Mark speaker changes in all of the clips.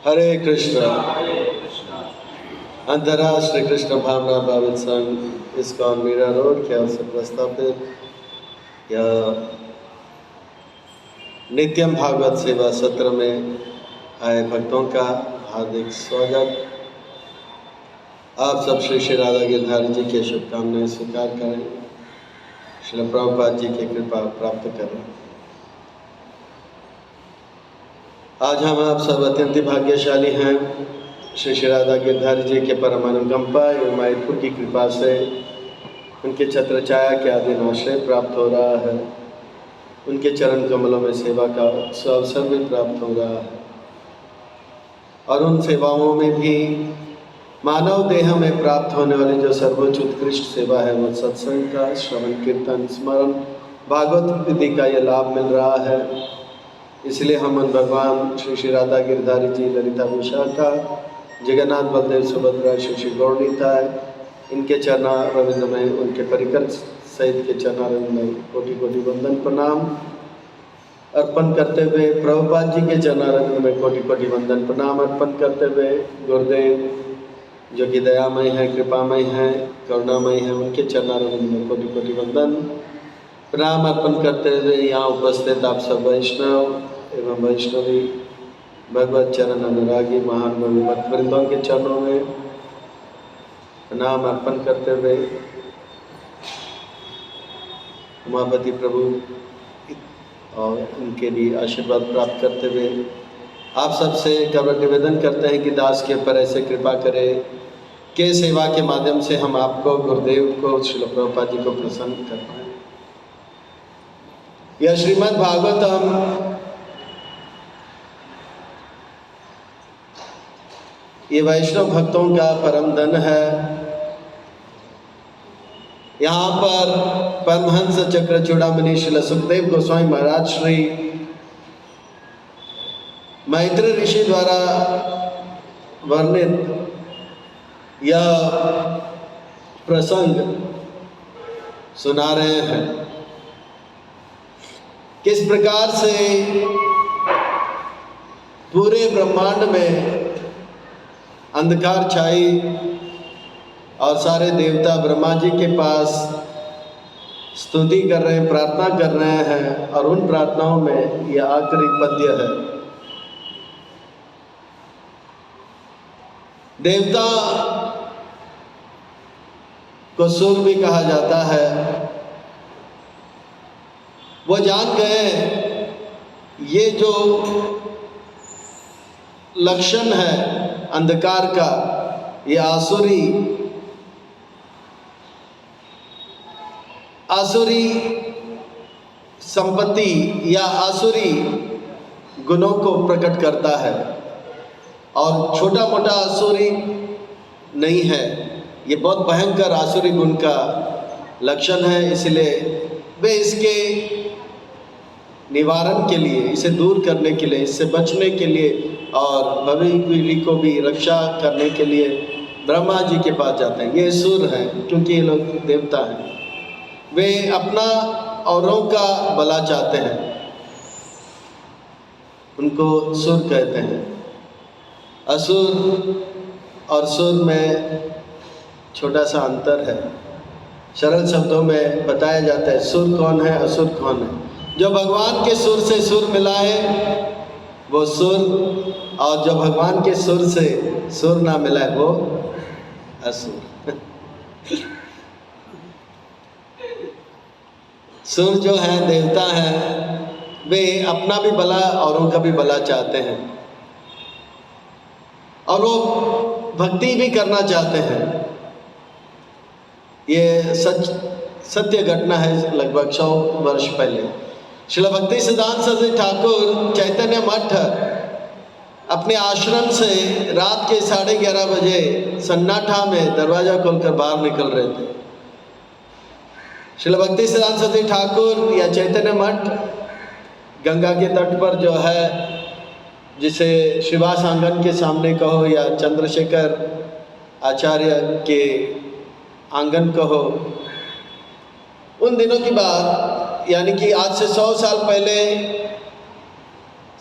Speaker 1: हरे कृष्ण। अंतर्राष्ट्रीय कृष्ण भावना भावित संघ ISKCON Meera road के अवसर प्रस्थापित यह नित्यम भागवत सेवा सत्र में आए भक्तों का हार्दिक स्वागत। आप सब श्री श्री राधा गिरधारी जी के शुभकामनाएं स्वीकार करें, श्रील प्रभुपाद जी की कृपा प्राप्त करें। आज हम आप सब अत्यंत भाग्यशाली हैं। श्री श्री राधा गिरधारी जी के परम अनुकंपा एवं मायपुर की कृपा से उनके छत्र छाया के अधीन आश्रय प्राप्त हो रहा है। उनके चरण कमलों में सेवा का अवसर भी प्राप्त हो रहा है और उन सेवाओं में भी मानव देह में प्राप्त होने वाली जो सर्वोच्च उत्कृष्ट सेवा है वो सत्संग का श्रवण कीर्तन स्मरण भागवत विधि का यह लाभ मिल रहा है। इसलिए हम उन भगवान श्री श्री राधा गिरधारी जी, ललिता विशाखा, जगन्नाथ बलदेव सुभद्रा, श्री श्री गौरनीताय, इनके चरणारविंद में, उनके परिकर सहित के चरणारविंद में कोटि कोटि वंदन प्रणाम अर्पण करते हुए, प्रभुपाद जी के चरणारविंद में कोटि कोटि वंदन प्रणाम अर्पण करते हुए, गुरुदेव जो कि दयामय है, कृपामय है, करुणामय है, उनके चरणारविंद में कोटि कोटि वंदन प्रणाम अर्पण करते हुए यहाँ उपस्थित आप सब वैष्णव एवं वैष्णवी भगवत चरण अनुरागी महानुभावी भक्तवृंदों के चरणों में प्रणाम अर्पण करते हुए, उमापति प्रभु और उनके लिए आशीर्वाद प्राप्त करते हुए आप सबसे कवर निवेदन करते हैं कि दास के ऊपर ऐसे कृपा करें कि सेवा के माध्यम से हम आपको, गुरुदेव को, श्रील प्रभुपाद जी को प्रसन्न कर पाएँ। यह श्रीमद् भागवतम ये वैष्णव भक्तों का परम धन है। यहाँ पर परमहंस चक्र चूड़ामणि श्रील सुखदेव गोस्वामी महाराज श्री मैत्री ऋषि द्वारा वर्णित यह प्रसंग सुना रहे हैं। किस प्रकार से पूरे ब्रह्मांड में अंधकार छाई और सारे देवता ब्रह्मा जी के पास स्तुति कर रहे हैं, प्रार्थना कर रहे हैं और उन प्रार्थनाओं में यह आखिरी पद्य है। देवता को सुर भी कहा जाता है। वो जान गए ये जो लक्षण है अंधकार का, ये आसुरी संपत्ति या आसुरी गुणों को प्रकट करता है और छोटा मोटा आसुरी नहीं है, ये बहुत भयंकर आसुरी गुण का लक्षण है। इसलिए वे इसके निवारण के लिए, इसे दूर करने के लिए, इससे बचने के लिए और भविष्य पीढ़ी को भी रक्षा करने के लिए ब्रह्मा जी के पास जाते हैं। ये सुर हैं, क्योंकि ये लोग देवता हैं। वे अपना औरों का भला चाहते हैं, उनको सुर कहते हैं। असुर और सुर में छोटा सा अंतर है। सरल शब्दों में बताया जाता है सुर कौन है, असुर कौन है। जो भगवान के सुर से सुर मिला है वो सुर, और जो भगवान के सुर से सुर ना मिला है वो असुर। सुर जो है, देवता हैं, वे अपना भी भला औरों का भी भला चाहते हैं और वो भक्ति भी करना चाहते हैं। ये सत्य घटना है। लगभग 100 वर्ष पहले श्रील भक्ति सिद्धांत सरस्वती ठाकुर चैतन्य मठ अपने आश्रम से रात के 11:30 बजे सन्नाटा में दरवाजा खोलकर बाहर निकल रहे थे। श्रील भक्ति सिद्धांत सरस्वती ठाकुर या चैतन्य मठ गंगा के तट पर जो है, जिसे शिवास आंगन के सामने कहो या चंद्रशेखर आचार्य के आंगन कहो, उन दिनों की बात, यानी कि आज से 100 साल पहले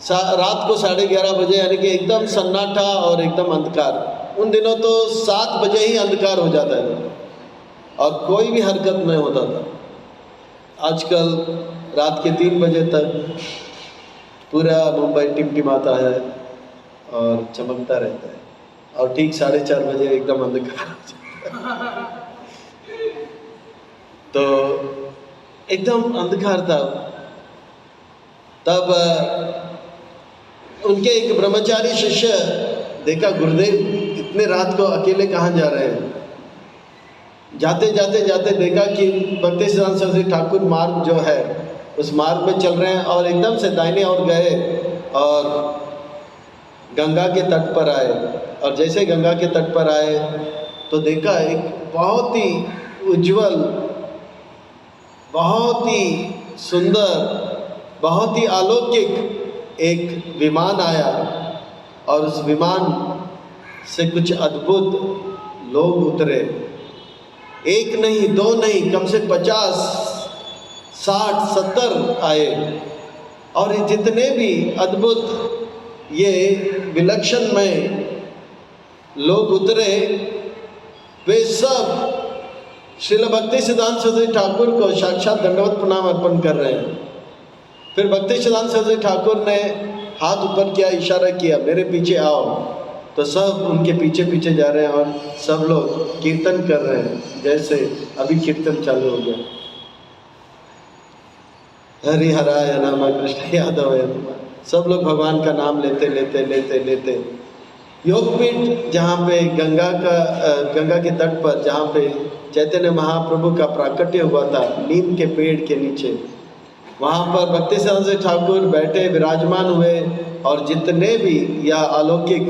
Speaker 1: रात को 11:30 बजे, यानी कि एकदम सन्नाटा और एकदम अंधकार। उन दिनों तो 7 बजे ही अंधकार हो जाता था और कोई भी हरकत नहीं होता था। आजकल रात के 3 बजे तक पूरा मुंबई टिमटिमाता है और चमकता रहता है, और ठीक 4:30 बजे एकदम अंधकार हो जाता है। तो एकदम अंधकार था। तब उनके एक ब्रह्मचारी शिष्य देखा, गुरुदेव इतने रात को अकेले कहाँ जा रहे हैं। जाते जाते देखा कि भक्ति सिद्धांत सरस्वती ठाकुर मार्ग जो है उस मार्ग में चल रहे हैं, और एकदम से दाहिने ओर गए और गंगा के तट पर आए। और जैसे गंगा के तट पर आए तो देखा एक बहुत ही उज्जवल, बहुत ही सुंदर, बहुत ही अलौकिक एक विमान आया, और उस विमान से कुछ अद्भुत लोग उतरे। एक नहीं, दो नहीं, कम से 50, 60, 70 आए। और जितने भी अद्भुत ये विलक्षण में लोग उतरे, वे सब श्रील भक्ति सिद्धांत सरस्वती ठाकुर को साक्षात दंडवत प्रणाम अर्पण कर रहे हैं। फिर भक्ति सिद्धांत सरस्वती ठाकुर ने हाथ ऊपर किया, इशारा किया, मेरे पीछे आओ। तो सब उनके पीछे पीछे जा रहे हैं और सब लोग कीर्तन कर रहे हैं, जैसे अभी कीर्तन चालू हो गया। हरि हराय नाम कृष्ण यादव है। सब लोग भगवान का नाम लेते लेते लेते लेते योगपीठ, जहाँ पे गंगा के तट पर जहाँ पे चैतन्य महाप्रभु का प्राकट्य हुआ था, नीम के पेड़ के नीचे, वहाँ पर भक्ति सिद्धांत सरस्वती ठाकुर बैठे विराजमान हुए। और जितने भी या अलौकिक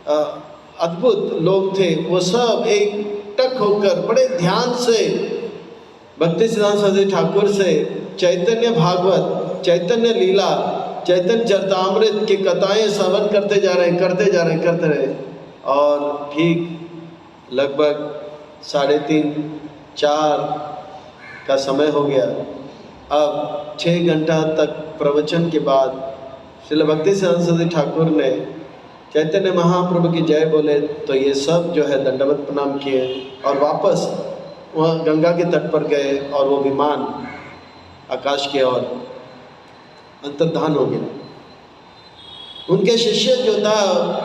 Speaker 1: अद्भुत लोग थे, वो सब एकटक होकर बड़े ध्यान से भक्ति सिद्धांत सरस्वती ठाकुर से चैतन्य भागवत, चैतन्य लीला, चैतन्य चरितामृत की कथाएं श्रवण करते जा रहे। और ठीक लगभग 3:30, 4 का समय हो गया। अब 6 घंटा तक प्रवचन के बाद श्रील भक्ति सिद्धांत सरस्वती ठाकुर ने चैतन्य महाप्रभु की जय बोले, तो ये सब जो है दंडवत प्रणाम किए और वापस वह गंगा के तट पर गए, और वो विमान आकाश की ओर अंतर्धान हो गया। उनके शिष्य जो था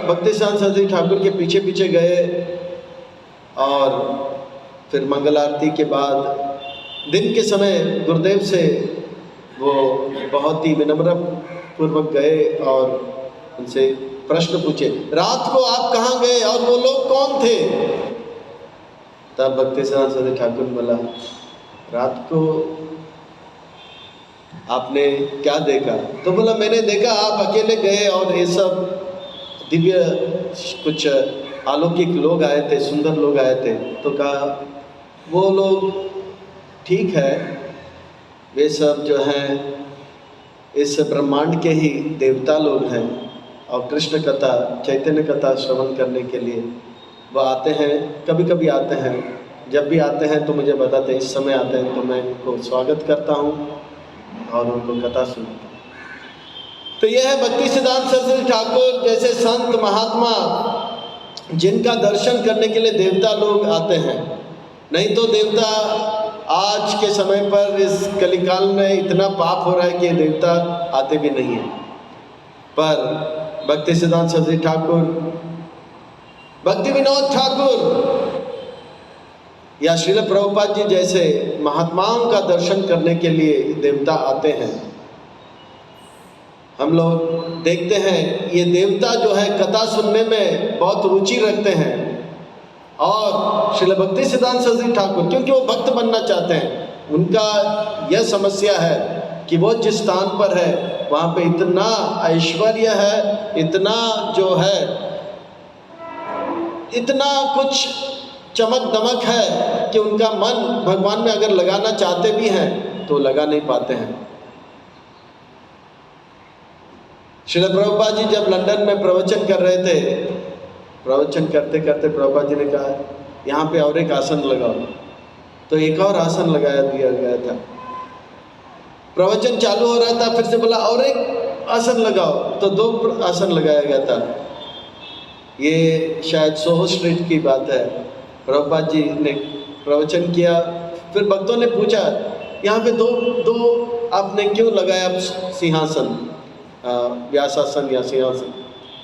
Speaker 1: भक्ति सिद्धांत सरस्वती ठाकुर के पीछे पीछे गए, और फिर मंगल आरती के बाद दिन के समय गुरुदेव से वो बहुत ही विनम्र पूर्वक गए और उनसे प्रश्न पूछे, रात को आप कहाँ गए और वो लोग कौन थे। तब भक्ति सिद्धांत सरस्वती ठाकुर बोला, रात को आपने क्या देखा। तो बोला, मैंने देखा आप अकेले गए और ये सब दिव्य कुछ अलौकिक लोग आए थे, सुंदर लोग आए थे। तो कहा वो लोग ठीक है, वे सब जो हैं इस ब्रह्मांड के ही देवता लोग हैं, और कृष्ण कथा, चैतन्य कथा श्रवण करने के लिए वो आते हैं, कभी कभी आते हैं। जब भी आते हैं तो मुझे बताते हैं, इस समय आते हैं तो मैं उनको स्वागत करता हूँ और उनको कथा सुनाता हूँ। तो यह है भक्ति सिद्धांत सरस्वती ठाकुर जैसे संत महात्मा, जिनका दर्शन करने के लिए देवता लोग आते हैं। नहीं तो देवता आज के समय पर इस कलिकाल में इतना पाप हो रहा है कि देवता आते भी नहीं हैं। पर भक्ति सिद्धांत सरस्वती ठाकुर, भक्ति विनोद ठाकुर या श्रील प्रभुपाद जी जैसे महात्माओं का दर्शन करने के लिए देवता आते हैं। हम लोग देखते हैं ये देवता जो है कथा सुनने में बहुत रुचि रखते हैं, और श्रील भक्ति सिद्धांत सरस्वती ठाकुर क्योंकि वो भक्त बनना चाहते हैं, उनका यह समस्या है कि वो जिस स्थान पर है वहाँ पे इतना ऐश्वर्य है, इतना जो है, इतना कुछ चमक दमक है कि उनका मन भगवान में अगर लगाना चाहते भी हैं तो लगा नहीं पाते हैं। श्रील प्रभुपाद जी जब लंदन में प्रवचन कर रहे थे, प्रवचन करते करते प्रभुपाद जी ने कहा, यहाँ पे और एक आसन लगाओ। तो एक और आसन लगाया दिया गया था। प्रवचन चालू हो रहा था, फिर से बोला और आसन लगाओ, तो 2 आसन लगाया गया था। ये शायद सोहो स्ट्रीट की बात है। प्रभुपाद जी ने प्रवचन किया, फिर भक्तों ने पूछा यहाँ पे दो आपने क्यों लगाया सिंहासन, व्यासासन या सिंहासन?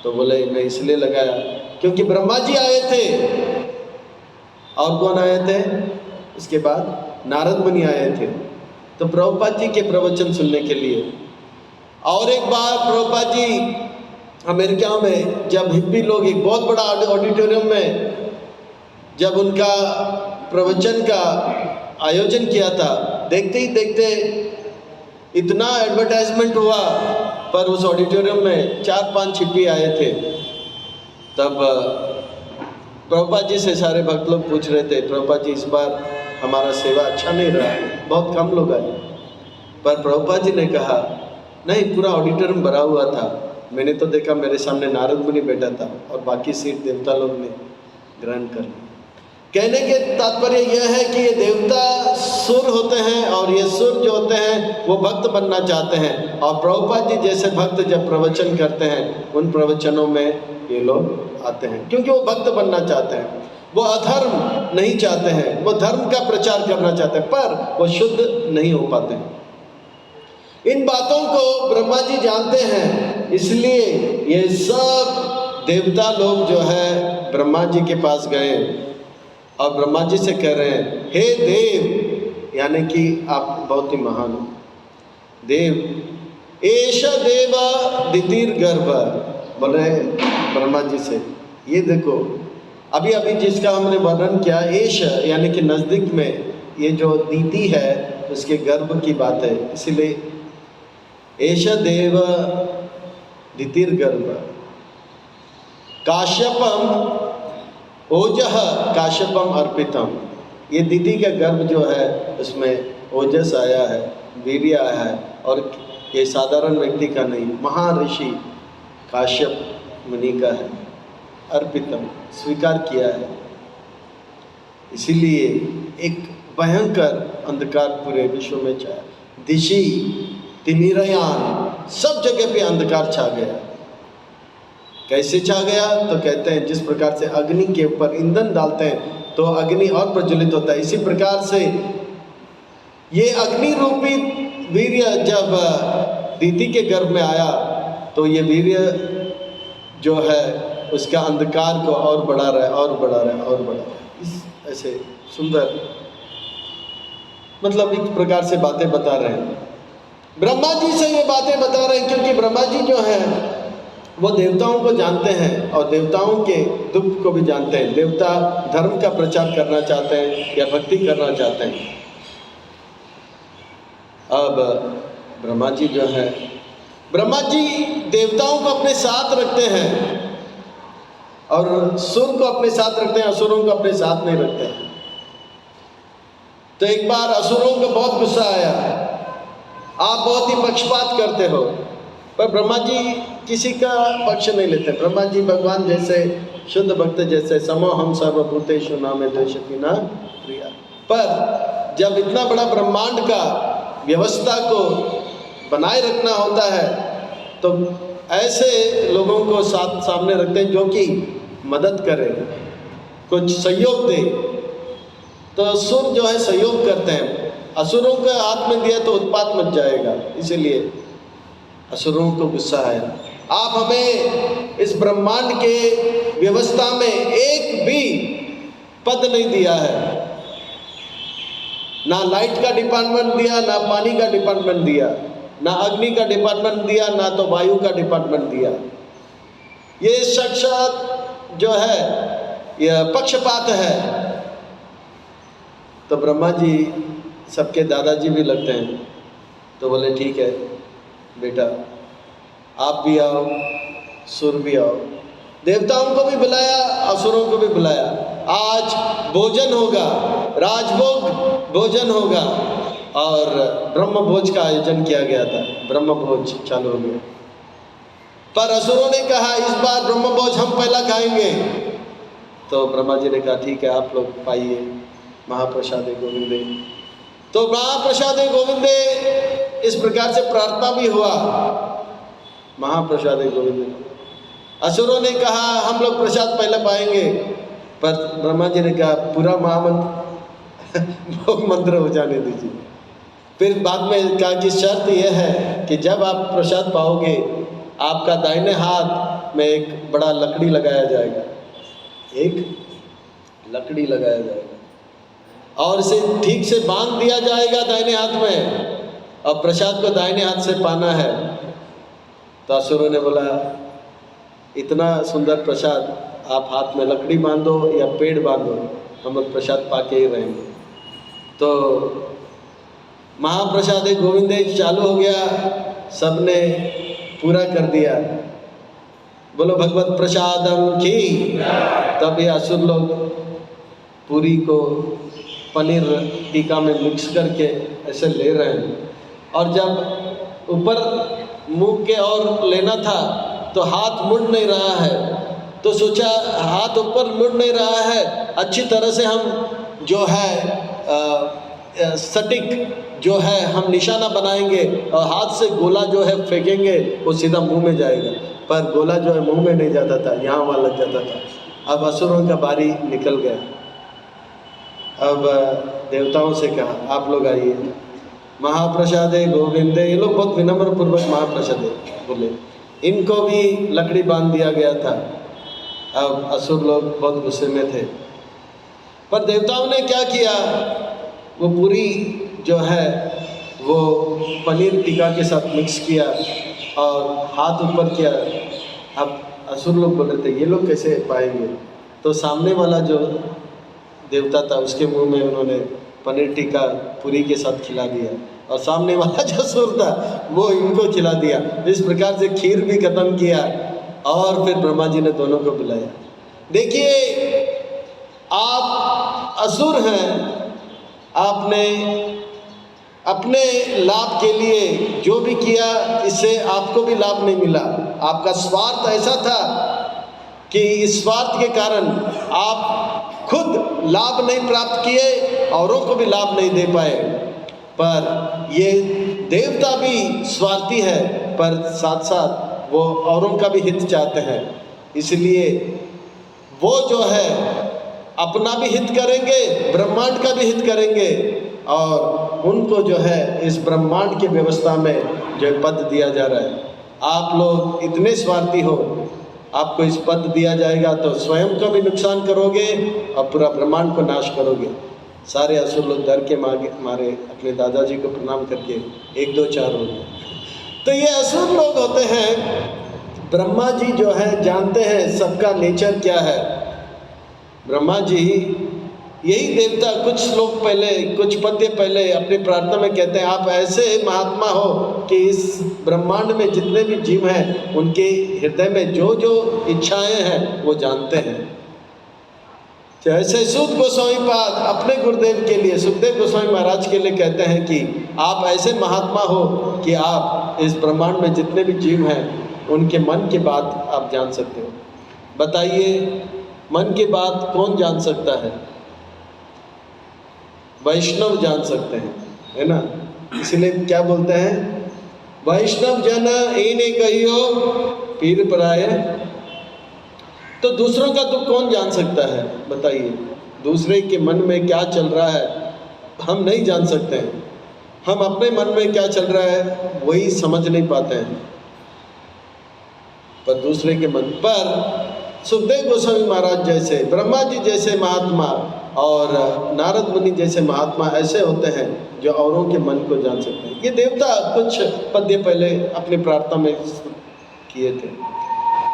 Speaker 1: तो बोले मैं इसलिए लगाया क्योंकि ब्रह्मा जी आए थे। और कौन आए थे? इसके बाद नारद मुनि आए थे, तो प्रभुपाद जी के प्रवचन सुनने के लिए। और एक बार प्रभुपाद जी अमेरिका में जब हिप्पी लोग एक बहुत बड़ा ऑडिटोरियम में जब उनका प्रवचन का आयोजन किया था, देखते ही देखते इतना एडवर्टाइजमेंट हुआ, पर उस ऑडिटोरियम में 4-5 हिप्पी आए थे। तब प्रभुपाद जी से सारे भक्त लोग पूछ रहे थे, प्रभुपाद जी इस बार हमारा सेवा अच्छा नहीं रहा, बहुत कम लोग आए। पर प्रभुपाद जी ने कहा नहीं, पूरा ऑडिटोरियम भरा हुआ था, मैंने तो देखा मेरे सामने नारद मुनि बैठा था और बाकी सीट देवता लोग ने ग्रहण कर ली। कहने के तात्पर्य यह है कि ये देवता सुर होते हैं और ये सुर जो होते हैं वो भक्त बनना चाहते हैं। और प्रभुपाद जी जैसे भक्त जब प्रवचन करते हैं उन प्रवचनों में ये लोग आते हैं क्योंकि वो भक्त बनना चाहते हैं, वो अधर्म नहीं चाहते हैं, वो धर्म का प्रचार करना चाहते हैं, पर वो शुद्ध नहीं हो पाते हैं। इन बातों को ब्रह्मा जी जानते हैं, इसलिए ये सब देवता लोग जो है ब्रह्मा जी के पास गए और ब्रह्मा जी से कह रहे हैं हे देव, यानी कि आप बहुत ही महान हो देव। एष देव दितिर गर्भ, बोल रहे ब्रह्मा जी से, ये देखो अभी अभी जिसका हमने वर्णन किया, एष यानी कि नज़दीक में, ये जो दीति है उसके गर्भ की बात है, इसीलिए एष देव दितिर गर्भ। काश्यपम ओजह काश्यपम अर्पितम, ये दीदी का गर्भ जो है उसमें ओजस आया है, वीर्य आया है, और ये साधारण व्यक्ति का नहीं, महर्षि काश्यप मुनि का है। अर्पितम स्वीकार किया है, इसीलिए एक भयंकर अंधकार पूरे विश्व में छाया। दिशि तिमिरयान, सब जगह पे अंधकार छा गया। कैसे छा गया? तो कहते हैं जिस प्रकार से अग्नि के ऊपर ईंधन डालते हैं तो अग्नि और प्रज्वलित होता है, इसी प्रकार से ये अग्नि रूपी वीर्य जब दीति के गर्भ में आया तो ये वीर्य जो है उसका अंधकार को और बढ़ा रहा है और बढ़ा रहा है और बढ़ा रहा है। इस ऐसे सुंदर, मतलब एक प्रकार से बातें बता रहे हैं, ब्रह्मा जी से ये बातें बता रहे हैं, क्योंकि ब्रह्मा जी जो है वो देवताओं को जानते हैं और देवताओं के दुख को भी जानते हैं। देवता धर्म का प्रचार करना चाहते हैं या भक्ति करना चाहते हैं। अब ब्रह्मा जी जो है, ब्रह्मा जी देवताओं को अपने साथ रखते हैं और सुर को अपने साथ रखते हैं, असुरों को अपने साथ नहीं रखते हैं। तो एक बार असुरों को बहुत गुस्सा आया, आप बहुत ही पक्षपात करते हो, पर ब्रह्मा जी किसी का पक्ष नहीं लेते। ब्रह्मा जी भगवान जैसे, शुद्ध भक्त जैसे, समो हम सर्वभूतेषु नामे द्वेषति न प्रिया। पर जब इतना बड़ा ब्रह्मांड का व्यवस्था को बनाए रखना होता है तो ऐसे लोगों को सामने रखते हैं जो कि मदद करें, कुछ सहयोग दे। तो असुर जो है सहयोग करते हैं, असुरों के हाथ में दिया तो उत्पात मच जाएगा, इसीलिए असुरों को गुस्सा आया। आप हमें इस ब्रह्मांड के व्यवस्था में एक भी पद नहीं दिया है, ना लाइट का डिपार्टमेंट दिया, ना पानी का डिपार्टमेंट दिया, ना अग्नि का डिपार्टमेंट दिया, ना तो वायु का डिपार्टमेंट दिया। ये साक्षात जो है यह पक्षपात है। तो ब्रह्मा जी सबके दादाजी भी लगते हैं, तो बोले ठीक है बेटा, आप भी आओ, सुर भी आओ। देवताओं को भी बुलाया, असुरों को भी बुलाया। आज भोजन होगा, राजभोग भोजन होगा, और ब्रह्म भोज का आयोजन किया गया था। ब्रह्म भोज चालू हो गया, पर असुरों ने कहा इस बार ब्रह्म भोज हम पहला खाएंगे। तो ब्रह्मा जी ने कहा ठीक है, आप लोग पाइए महाप्रसादे गोविंदे। तो महाप्रसादे गोविंदे इस प्रकार से प्रार्थना भी हुआ। महाप्रसाद गोविंद। असुरों ने कहा हम लोग प्रसाद पहले पाएंगे, पर ब्रह्मा जी ने कहा पूरा महामंत्र भोग मंत्र हो जाने दीजिए। फिर बाद में कहा कि शर्त यह है कि जब आप प्रसाद पाओगे आपका दाहिने हाथ में एक बड़ा लकड़ी लगाया जाएगा, एक लकड़ी लगाया जाएगा और इसे ठीक से बांध दिया जाएगा दाहिने हाथ में, और प्रसाद को दाहिने हाथ से पाना है। तो असुरों ने बोला इतना सुंदर प्रसाद आप हाथ में लकड़ी बांधो या पेड़ बांधो, हम लोग प्रसाद पाके ही रहेंगे। तो महाप्रसाद गोविंद चालू हो गया, सबने पूरा कर दिया। बोलो भगवत प्रसादम की। तब ये असुर लोग पूरी को पनीर टीका में मिक्स करके ऐसे ले रहे हैं, और जब ऊपर मुंह के और लेना था तो हाथ मुड़ नहीं रहा है, तो सोचा हाथ ऊपर मुड़ नहीं रहा है, अच्छी तरह से हम जो है सटीक जो है हम निशाना बनाएंगे और हाथ से गोला जो है फेंकेंगे वो सीधा मुंह में जाएगा, पर गोला जो है मुंह में नहीं जाता था, यहाँ वहाँ लग जाता था। अब असुरों का बारी निकल गया। अब देवताओं से कहा आप लोग आइए, महाप्रसाद गोविंद। ये लोग बहुत विनम्र पूर्वक महाप्रसाद बोले, इनको भी लकड़ी बांध दिया गया था। अब असुर लोग बहुत गुस्से में थे, पर देवताओं ने क्या किया, वो पूरी जो है वो पनीर टीका के साथ मिक्स किया और हाथ ऊपर किया। अब असुर लोग बोल रहे थे ये लोग कैसे पाएंगे, तो सामने वाला जो देवता था उसके मुंह में उन्होंने पनीर टीका पूरी के साथ खिला दिया, और सामने वाला जो असुर था वो इनको खिला दिया। इस प्रकार से खीर भी खत्म किया, और फिर ब्रह्मा जी ने दोनों को बुलाया। देखिए आप असुर हैं, आपने अपने लाभ के लिए जो भी किया इससे आपको भी लाभ नहीं मिला। आपका स्वार्थ ऐसा था कि इस स्वार्थ के कारण आप खुद लाभ नहीं प्राप्त किए, औरों को भी लाभ नहीं दे पाए। पर ये देवता भी स्वार्थी है, पर साथ साथ वो औरों का भी हित चाहते हैं, इसलिए वो जो है अपना भी हित करेंगे, ब्रह्मांड का भी हित करेंगे, और उनको जो है इस ब्रह्मांड की व्यवस्था में जो पद दिया जा रहा है। आप लोग इतने स्वार्थी हो, आपको इस पद दिया जाएगा तो स्वयं का भी नुकसान करोगे और पूरा ब्रह्मांड को नाश करोगे। सारे असुर लोग डर के मारे अपने दादाजी को प्रणाम करके 1 2 4 हो गए। तो ये असुर लोग होते हैं। ब्रह्मा जी जो है जानते हैं सबका नेचर क्या है। ब्रह्मा जी यही देवता कुछ लोग पहले, कुछ पद्य पहले अपनी प्रार्थना में कहते हैं आप ऐसे महात्मा हो कि इस ब्रह्मांड में जितने भी जीव हैं उनके हृदय में जो जो इच्छाएं हैं वो जानते हैं। जैसे सूत गोस्वामी पाद अपने गुरुदेव के लिए, सुखदेव गोस्वामी महाराज के लिए कहते हैं कि आप ऐसे महात्मा हो कि आप इस ब्रह्मांड में जितने भी जीव हैं उनके मन की बात आप जान सकते हो। बताइए मन की बात कौन जान सकता है? वैष्णव जान सकते हैं, है ना। इसलिए क्या बोलते हैं, वैष्णव जन इन्हें कहियो पीर पराए। तो दूसरों का दुख कौन जान सकता है? बताइए, दूसरे के मन में क्या चल रहा है हम नहीं जान सकते हैं। हम अपने मन में क्या चल रहा है वही समझ नहीं पाते हैं, पर दूसरे के मन पर सुखदेव गोस्वामी महाराज जैसे, ब्रह्मा जी जैसे महात्मा और नारद मुनि जैसे महात्मा ऐसे होते हैं जो औरों के मन को जान सकते हैं। ये देवता कुछ पद्य पहले अपनी प्रार्थना में किए थे।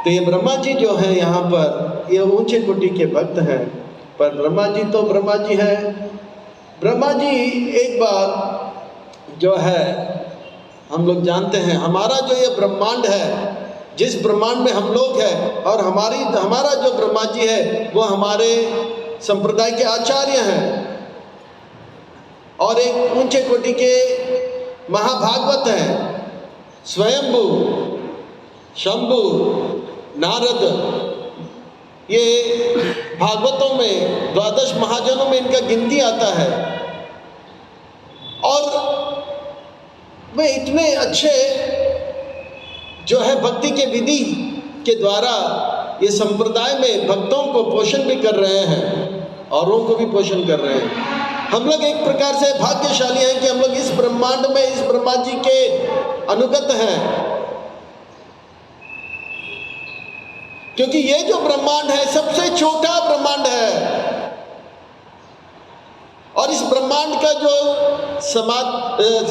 Speaker 1: तो ये ब्रह्मा जी जो हैं यहाँ पर ये ऊंचे कोटि के भक्त हैं, पर ब्रह्मा जी तो ब्रह्मा जी हैं। ब्रह्मा जी एक बार जो है हम लोग जानते हैं हमारा जो ये ब्रह्मांड है, जिस ब्रह्मांड में हम लोग हैं, और हमारा जो ब्रह्मा जी है वो हमारे संप्रदाय के आचार्य हैं और एक ऊंचे कोटि के महाभागवत हैं। स्वयंभू, शंभु, नारद, ये भागवतों में 12 महाजनों में इनका गिनती आता है। और वे इतने अच्छे जो है भक्ति के विधि के द्वारा ये संप्रदाय में भक्तों को पोषण भी कर रहे हैं, औरों को भी पोषण कर रहे हैं। हम लोग एक प्रकार से भाग्यशाली हैं कि हम लोग इस ब्रह्मांड में, इस ब्रह्मा जी के अनुगत हैं, क्योंकि ये जो ब्रह्मांड है सबसे छोटा ब्रह्मांड है, और इस ब्रह्मांड का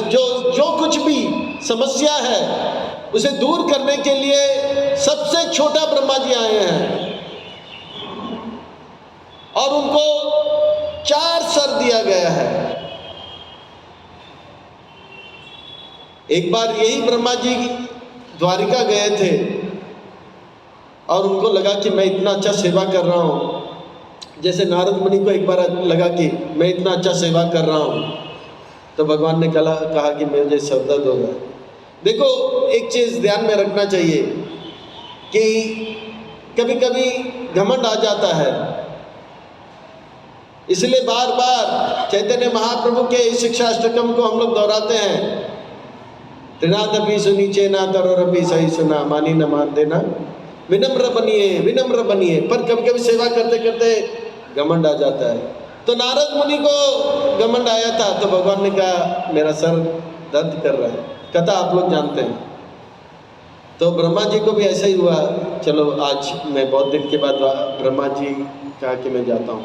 Speaker 1: जो कुछ भी समस्या है उसे दूर करने के लिए सबसे छोटा ब्रह्मा जी आए हैं, और उनको 4 सर दिया गया है। एक बार यही ब्रह्मा जी द्वारिका गए थे और उनको लगा कि मैं इतना अच्छा सेवा कर रहा हूँ, जैसे नारद मुनि को एक बार लगा कि मैं इतना अच्छा सेवा कर रहा हूँ, तो भगवान ने कहा कि मुझे सरदर्द हो रहा है। देखो, एक चीज़ ध्यान में रखना चाहिए कि कभी कभी घमंड आ जाता है, इसलिए बार बार चैतन्य महाप्रभु के शिक्षाष्टकम को हम लोग दोहराते हैं। त्रिनादपि सुनीचे ना तरोरपि सही सुना, मानी न मान देना, विनम्र बनिए, विनम्र बनिए। पर कभी कभी सेवा करते करते घमंड आ जाता है। तो नारद मुनि को घमंड आया था, तो भगवान ने कहा मेरा सर दर्द कर रहा है, कथा आप लोग जानते हैं। तो ब्रह्मा जी को भी ऐसा ही हुआ, चलो आज मैं बहुत दिन के बाद ब्रह्मा जी कहा कि मैं जाता हूँ।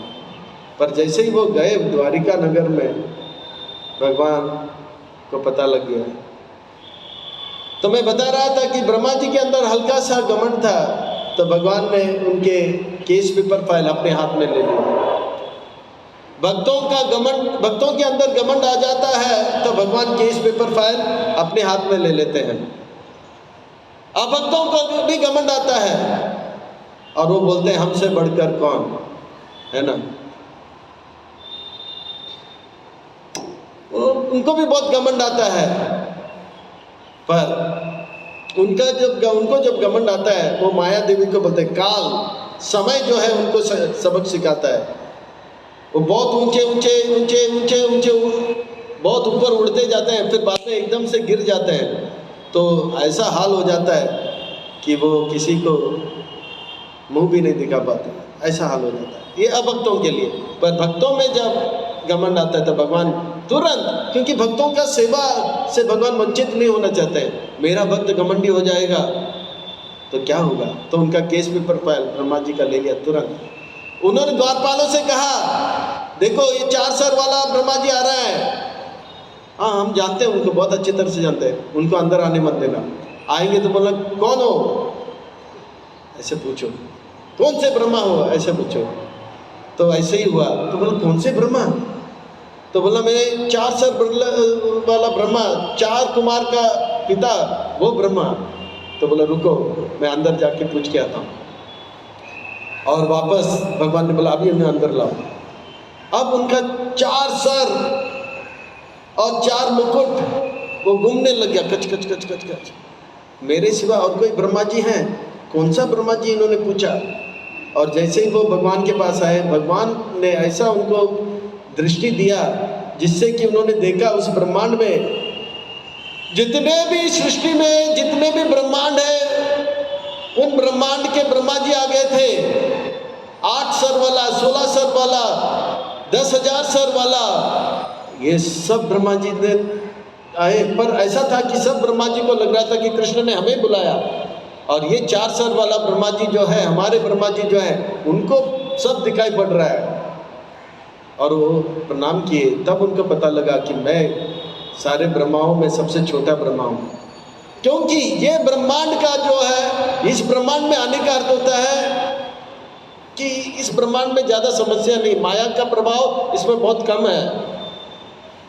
Speaker 1: पर जैसे ही वो गए द्वारिका नगर में, भगवान को पता लग गया। तो मैं बता रहा था कि ब्रह्मा जी के अंदर हल्का सा घमंड था, तो भगवान ने उनके केस पेपर फाइल अपने हाथ में ले लिया। भक्तों के अंदर घमंड आ जाता है तो भगवान केस पेपर फाइल अपने हाथ में ले लेते हैं। अब भक्तों को भी घमंड आता है और वो बोलते हैं हमसे बढ़कर कौन है ना। उनको भी बहुत घमंड आता है, पर उनको जब घमंड आता है, वो माया देवी को बोलते हैं काल, समय जो है उनको सबक सिखाता है। वो बहुत ऊंचे बहुत ऊपर उड़ते जाते हैं, फिर बाद में एकदम से गिर जाते हैं, तो ऐसा हाल हो जाता है कि वो किसी को मुंह भी नहीं दिखा पाते, ऐसा हाल हो जाता है। ये अभक्तों के लिए। पर भक्तों में जब घमंड आता है तो भगवान तुरंत, क्योंकि भक्तों का सेवा से भगवान वंचित नहीं होना चाहते हैं। मेरा भक्त घमंडी हो जाएगा तो क्या होगा, तो उनका case paper file Brahma ji का ले लिया तुरंत। उन्होंने द्वारपालों से कहा देखो ये 4 सर वाला ब्रह्मा जी आ रहा है। हाँ हम जानते हैं उनको, बहुत अच्छी तरह से जानते हैं, उनको अंदर आने मत देना। आएंगे तो बोला कौन हो ऐसे पूछो, कौन से ब्रह्मा हो ऐसे पूछो। तो ऐसे ही हुआ, तो बोला कौन से ब्रह्मा, तो बोला मेरे 4 सर वाला ब्रह्मा, 4 कुमार का पिता वो ब्रह्मा। तो बोला रुको मैं अंदर जाके पूछ के आता हूँ। और वापस भगवान ने बोला अभी उन्हें अंदर लाओ। अब उनका 4 सर और 4 मुकुट वो घूमने लग गया, कच कच कच कच कच। मेरे सिवा और कोई ब्रह्मा जी हैं, कौन सा ब्रह्मा जी, इन्होंने पूछा। और जैसे ही वो भगवान के पास आए, भगवान ने ऐसा उनको दृष्टि दिया जिससे कि उन्होंने देखा उस ब्रह्मांड में जितने भी सृष्टि में जितने भी ब्रह्मांड है, उन ब्रह्मांड के ब्रह्मा जी आ गए थे। 8 सर वाला, 16 सर वाला, 10,000 सर वाला, ये सब ब्रह्मा जी ने आए। पर ऐसा था कि सब ब्रह्मा जी को लग रहा था कि कृष्ण ने हमें बुलाया, और ये 4 सर वाला ब्रह्मा जी जो है, हमारे ब्रह्मा जी जो है, उनको सब दिखाई पड़ रहा है। और वो प्रणाम किए, तब उनको पता लगा कि मैं सारे ब्रह्माओं में सबसे छोटा ब्रह्मा हूँ। क्योंकि ये ब्रह्मांड का जो है, इस ब्रह्मांड में आने का अर्थ होता है कि इस ब्रह्मांड में ज़्यादा समस्या नहीं, माया का प्रभाव इसमें बहुत कम है।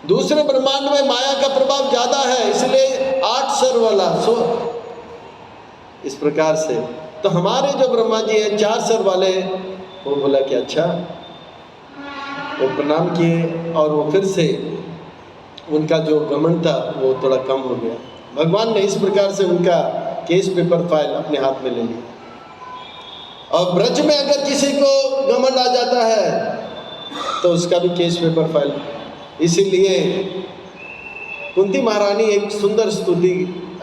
Speaker 1: दूसरे ब्रह्मांड में माया का प्रभाव ज़्यादा है, इसलिए 8 सर वाला इस प्रकार से। तो हमारे जो ब्रह्मा जी हैं 4 सर वाले, वो बोला कि अच्छा, वो प्रणाम किए और वो फिर से उनका जो घमंड था वो थोड़ा कम हो गया। भगवान ने इस प्रकार से उनका केस पेपर फाइल अपने हाथ में ले लिया। और ब्रज में अगर किसी को घमंड आ जाता है तो उसका भी केस पेपर फाइल। इसीलिए कुंती महारानी एक सुंदर स्तुति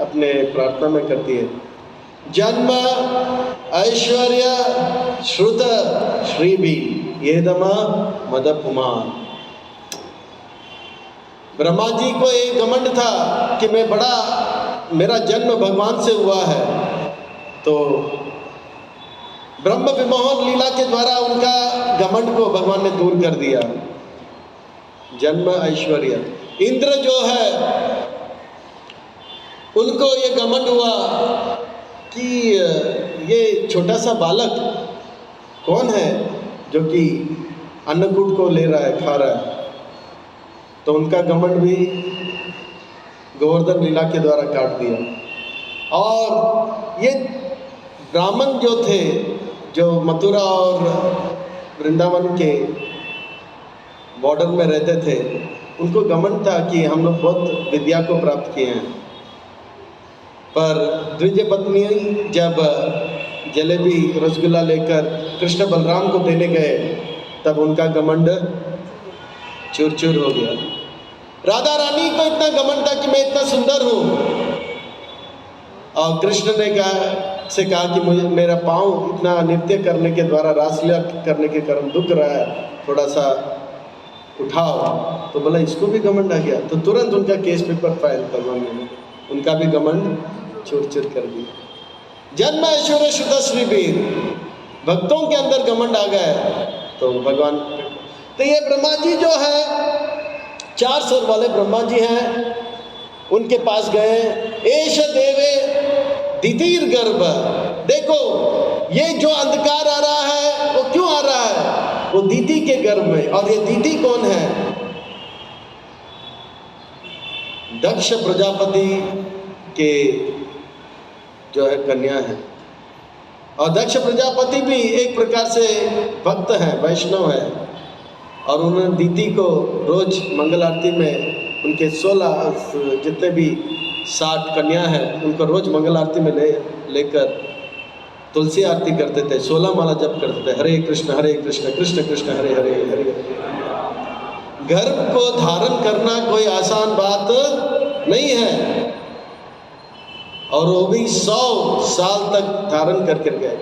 Speaker 1: अपने प्रार्थना में करती है जन्म ऐश्वर्य श्रुत श्रीबी येदम मदपुमान। ब्रह्मा जी को एक घमंड था कि मैं बड़ा, मेरा जन्म भगवान से हुआ है। तो ब्रह्म विमोहन लीला के द्वारा उनका घमंड को भगवान ने दूर कर दिया। जन्म ऐश्वर्य, इंद्र जो है उनको ये घमंड हुआ कि ये छोटा सा बालक कौन है जो कि अन्नकूट को ले रहा है, खा रहा है। तो उनका घमंड भी गोवर्धन लीला के द्वारा काट दिया। और ये ब्राह्मण जो थे, जो मथुरा और वृंदावन के बॉर्डर में रहते थे, उनको घमंड था कि हम लोग बहुत विद्या को प्राप्त किए हैं। पर द्वितीय पत्नी जब जलेबी रसगुल्ला लेकर कृष्ण बलराम को देने गए, तब उनका घमंड चूर चूर हो गया। राधा रानी को इतना घमंड था कि मैं इतना सुंदर हूँ, और कृष्ण ने कहा कि मुझे, मेरा पाँव इतना नृत्य करने के द्वारा, रासलीला करने के कारण दुख रहा है, थोड़ा सा उठाओ। तो बोला इसको भी घमंड आ गया। तो तुरंत उनका केस पेपर फाइल भगवान ने, उनका भी घमंड चूर चूर कर दिया। जन्म ऐश्वर्य शुद्ध श्रीबीर, भक्तों के अंदर घमंड आ गए तो भगवान। तो ये ब्रह्मा जी जो है, 4 सर वाले ब्रह्मा जी हैं, उनके पास गए। एश देवे दितिर गर्भ, देखो ये जो अंधकार आ रहा है वो क्यों आ रहा है, वो दीति के गर्भ में। और ये दीति कौन है? दक्ष प्रजापति के जो है कन्या है। और दक्ष प्रजापति भी एक प्रकार से भक्त हैं, वैष्णव है। और उन्होंने दीति को रोज मंगल आरती में, उनके 16 जितने भी 60 कन्या हैं, उनको रोज मंगल आरती में लेकर तुलसी आरती करते थे, 16 माला जप करते थे, हरे कृष्ण कृष्ण कृष्ण हरे हरे हरे हरे। गर्भ को धारण करना कोई आसान बात नहीं है, और वो भी 100 साल तक धारण करके गए।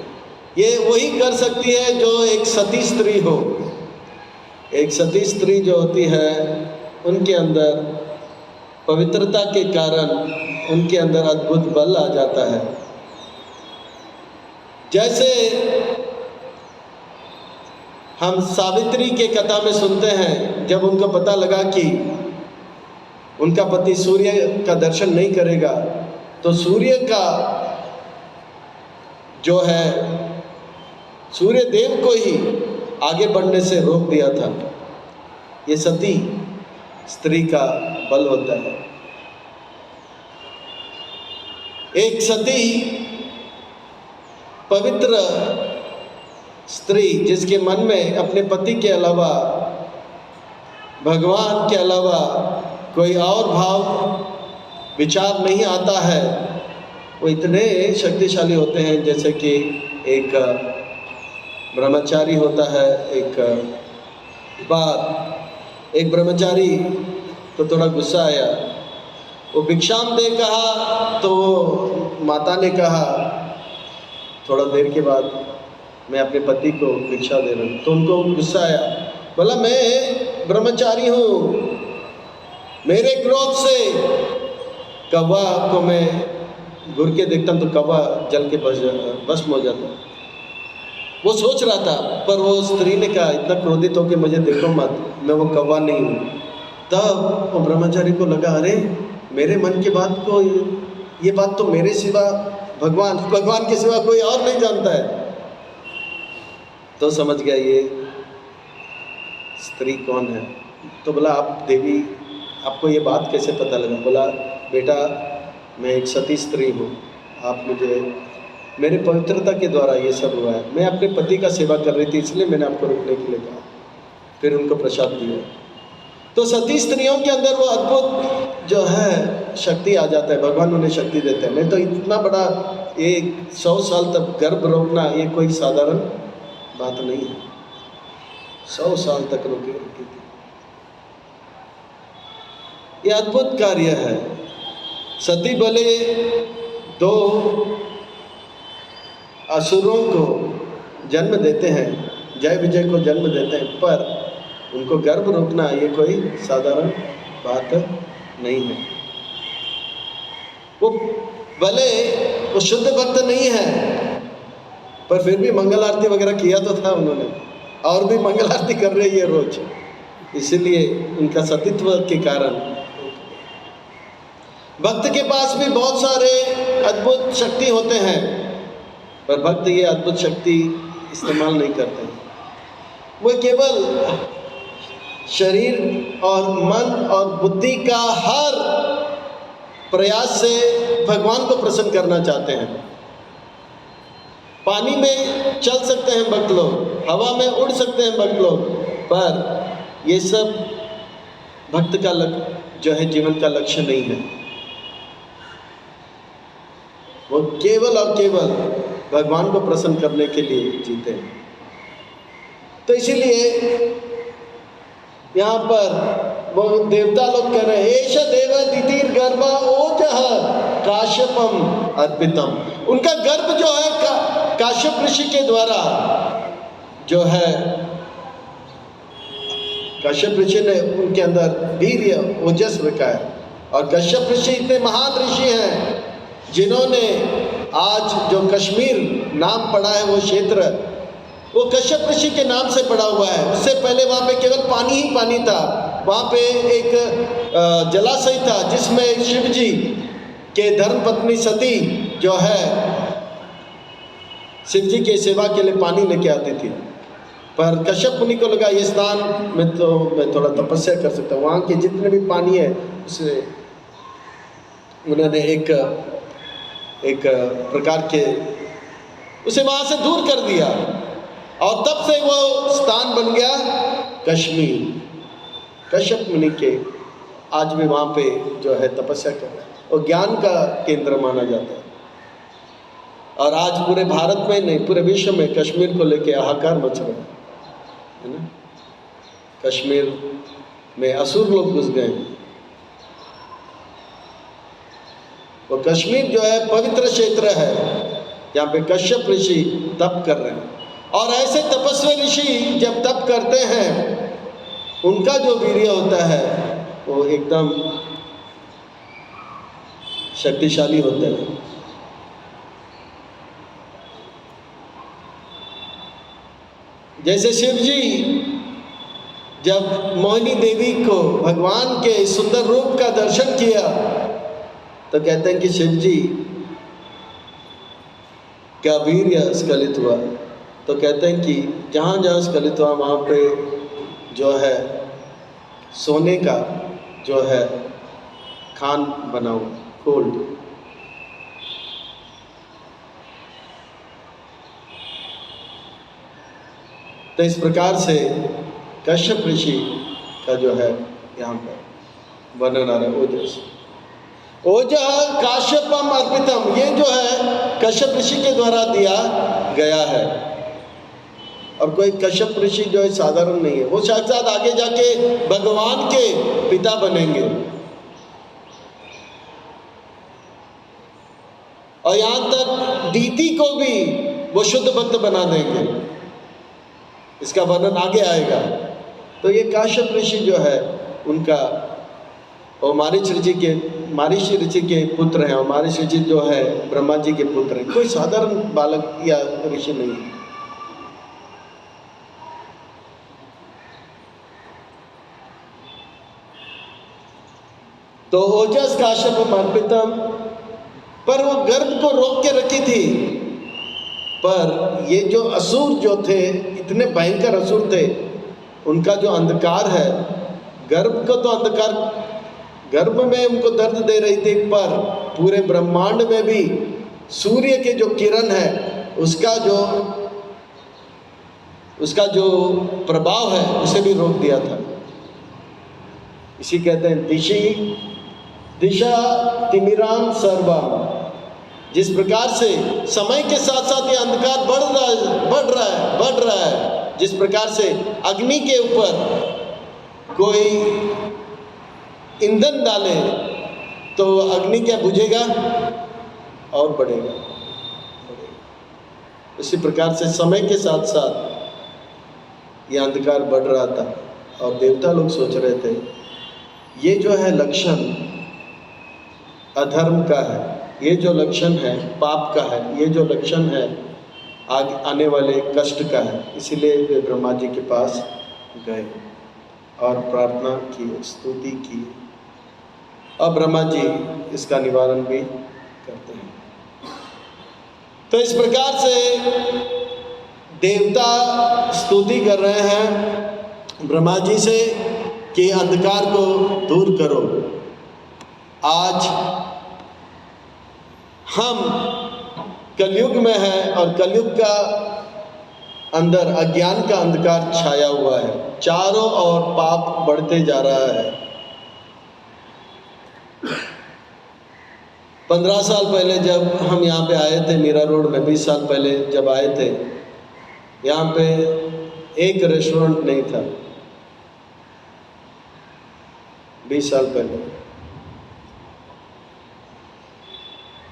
Speaker 1: ये वही कर सकती है जो एक सती स्त्री हो। एक सती स्त्री जो होती है, उनके अंदर पवित्रता के कारण उनके अंदर अद्भुत बल आ जाता है। जैसे हम सावित्री के कथा में सुनते हैं, जब उनको पता लगा कि उनका पति सूर्य का दर्शन नहीं करेगा, तो सूर्य का जो है, सूर्य देव को ही आगे बढ़ने से रोक दिया था। ये सती स्त्री का बल होता है। एक सती पवित्र स्त्री, जिसके मन में अपने पति के अलावा, भगवान के अलावा कोई और भाव विचार नहीं आता है, वो इतने शक्तिशाली होते हैं। जैसे कि एक ब्रह्मचारी होता है। एक बार एक ब्रह्मचारी को थोड़ा गुस्सा आया, वो भिक्षाम दे कहा, तो माता ने कहा थोड़ा देर के बाद मैं अपने पति को भिक्षा दे रहा हूँ। तो उनको गुस्सा आया, बोला मैं ब्रह्मचारी हूँ, मेरे क्रोध से कौवा को मैं घूर के देखता हूँ तो कौवा जल के भस्म हो जाता। वो सोच रहा था, पर वो स्त्री ने कहा इतना क्रोधित होकर मुझे देखो मत, मैं वो कौवा नहीं हूँ। तब वो ब्रह्मचारी को लगा, अरे मेरे मन की बात को, ये बात तो मेरे सिवा भगवान के सिवा कोई और नहीं जानता है। तो समझ गया ये स्त्री कौन है। तो बोला आप देवी, आपको ये बात कैसे पता लगा? बोला बेटा मैं एक सती स्त्री हूँ, आप मुझे, मेरे पवित्रता के द्वारा ये सब हुआ है। मैं अपने पति का सेवा कर रही थी, इसलिए मैंने आपको रुकने के लिए कहा, फिर उनको प्रसाद दिया। तो सती स्त्रियों के अंदर वो अद्भुत जो है शक्ति आ जाता है, भगवान उन्हें शक्ति देते हैं। नहीं तो इतना बड़ा, एक 100 साल तक गर्भ रोकना ये कोई साधारण बात नहीं है। 100 साल तक रोकी थी, ये अद्भुत कार्य है। सती भले 2 असुरों को जन्म देते हैं, जय विजय को जन्म देते हैं, पर उनको गर्भ रोकना ये कोई साधारण बात नहीं है। वो भले वो शुद्ध भक्त नहीं है, पर फिर भी मंगल आरती वगैरह किया तो था उन्होंने, और भी मंगल आरती कर रही है रोज, इसीलिए उनका सतीत्व के कारण। भक्त के पास भी बहुत सारे अद्भुत शक्ति होते हैं, पर भक्त ये अद्भुत शक्ति इस्तेमाल नहीं करते हैं। वो केवल शरीर और मन और बुद्धि का हर प्रयास से भगवान को प्रसन्न करना चाहते हैं। पानी में चल सकते हैं भक्त लोग, हवा में उड़ सकते हैं भक्त लोग, पर ये सब भक्त का जो है जीवन का लक्ष्य नहीं है। वो केवल और केवल भगवान को प्रसन्न करने के लिए जीते हैं। तो इसीलिए यहाँ पर वो देवता लोग कह रहे हैं, एष देव दितिर गर्भ ओजः काश्यपम अर्पितम। उनका गर्भ जो है काश्यप ऋषि के द्वारा जो है, काश्यप ऋषि ने उनके अंदर वीर्य ओजस रखा है। और काश्यप ऋषि इतने महान ऋषि हैं जिन्होंने आज जो कश्मीर नाम पड़ा है वो क्षेत्र, वो कश्यप ऋषि के नाम से पड़ा हुआ है। उससे पहले वहाँ पे केवल पानी ही पानी था। वहाँ पे एक जलाशय था जिसमें शिव जी के धर्मपत्नी सती जो है शिव जी के सेवा के लिए पानी लेके आती थी। पर कश्यप मुनि को लगा ये स्थान में तो मैं थोड़ा तपस्या कर सकता हूँ, वहाँ के जितने भी पानी है उसे उन्होंने एक प्रकार के उसे वहाँ से दूर कर दिया, और तब से वो स्थान बन गया कश्मीर। कश्यप मुनि के आज भी वहाँ पे जो है तपस्या कर रहे हैं और ज्ञान का केंद्र माना जाता है। और आज पूरे भारत में नहीं, पूरे विश्व में कश्मीर को लेके हाहाकार मच रहा है ना। कश्मीर में असुर लोग घुस गए हैं। वो कश्मीर जो है पवित्र क्षेत्र है, यहाँ पे कश्यप ऋषि तप कर रहे हैं। और ऐसे तपस्वी ऋषि जब तप करते हैं, उनका जो वीर्य होता है वो एकदम शक्तिशाली होता है। जैसे शिव जी जब मोहिनी देवी को भगवान के सुंदर रूप का दर्शन किया, तो कहते हैं कि शिव जी का वीर्य स्खलित हुआ। तो कहते हैं कि जहाँ जहाँ स्खलित हुआ वहाँ पे जो है सोने का जो है खान बना हुआ, गोल्ड। तो इस प्रकार से कश्यप ऋषि का जो है यहाँ पर वर्णन आ रहा है ओजस। ओजः काश्यपम अर्पितम, ये जो है कश्यप ऋषि के द्वारा दिया गया है। और कोई कश्यप ऋषि जो है साधारण नहीं है, वो साक्षात आगे जाके भगवान के पिता बनेंगे। और यहाँ तक दीति को भी वो शुद्ध भक्त बना देंगे, इसका वर्णन आगे आएगा। तो ये काश्यप ऋषि जो है उनका और मारीच ऋषि के पुत्र हैं, और मारीच ऋषि जो है ब्रह्मा जी के पुत्र हैं। कोई साधारण बालक या ऋषि नहीं है। तो ओजस काश्यप अर्पितम, पर वो गर्भ को रोक के रखी थी। पर ये जो असुर जो थे, इतने भयंकर असुर थे, उनका जो अंधकार है, गर्भ को तो अंधकार, गर्भ में उनको दर्द दे रही थी, पर पूरे ब्रह्मांड में भी सूर्य के जो किरण है उसका जो प्रभाव है उसे भी रोक दिया था। इसी कहते हैं दिशा तिमिरान सर्वा। जिस प्रकार से समय के साथ साथ ये अंधकार बढ़ रहा है, जिस प्रकार से अग्नि के ऊपर कोई ईंधन डाले तो अग्नि क्या बुझेगा और बढ़ेगा। इसी प्रकार से समय के साथ साथ ये अंधकार बढ़ रहा था और देवता लोग सोच रहे थे ये जो है लक्षण अधर्म का है, ये जो लक्षण है पाप का है, ये जो लक्षण है आने वाले कष्ट का है। इसीलिए वे ब्रह्मा जी के पास गए और प्रार्थना की, स्तुति की, और ब्रह्मा जी इसका निवारण भी करते हैं। तो इस प्रकार से देवता स्तुति कर रहे हैं ब्रह्मा जी से कि अंधकार को दूर करो। आज हम कलयुग में हैं और कलयुग का अंदर अज्ञान का अंधकार छाया हुआ है, चारों ओर पाप बढ़ते जा रहा है। 15 साल पहले जब हम यहाँ पे आए थे मीरा रोड में, 20 साल पहले जब आए थे, यहाँ पे एक रेस्टोरेंट नहीं था 20 साल पहले,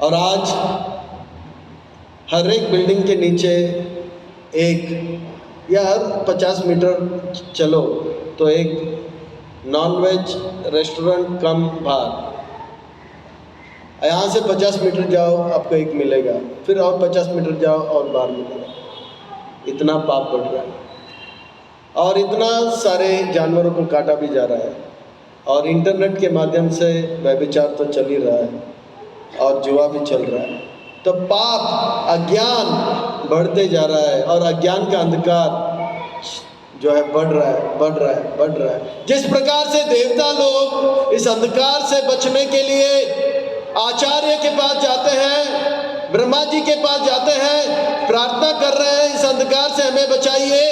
Speaker 1: और आज हर एक बिल्डिंग के नीचे एक या 50 मीटर चलो तो एक नॉनवेज रेस्टोरेंट कम बार। यहाँ से 50 मीटर जाओ आपको एक मिलेगा, फिर और 50 मीटर जाओ और बार मिलेगा। इतना पाप बढ़ रहा है और इतना सारे जानवरों को काटा भी जा रहा है, और इंटरनेट के माध्यम से व्यभिचार तो चल ही रहा है और जुआ भी चल रहा है। तो पाप अज्ञान बढ़ते जा रहा है और अज्ञान का अंधकार जो है बढ़ रहा है, बढ़ रहा है, बढ़ रहा है। जिस प्रकार से देवता लोग इस अंधकार से बचने के लिए आचार्य के पास जाते हैं, ब्रह्मा जी के पास जाते हैं, प्रार्थना कर रहे हैं इस अंधकार से हमें बचाइए।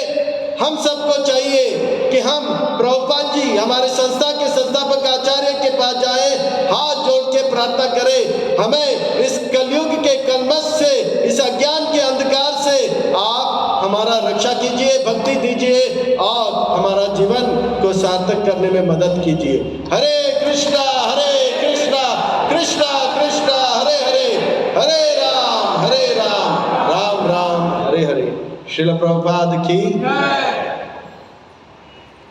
Speaker 1: हम सबको चाहिए कि हम प्रभुपाद जी हमारे संस्था के संस्थापक आचार्य के पास जाएं, हाथ जोड़ के प्रार्थना करें, हमें इस कलयुग के कलमश से, इस अज्ञान के अंधकार से आप हमारा रक्षा कीजिए, भक्ति दीजिए और हमारा जीवन को सार्थक करने में मदद कीजिए। हरे कृष्णा कृष्णा कृष्णा हरे हरे, हरे राम राम राम हरे हरे। श्रील प्रभुपाद की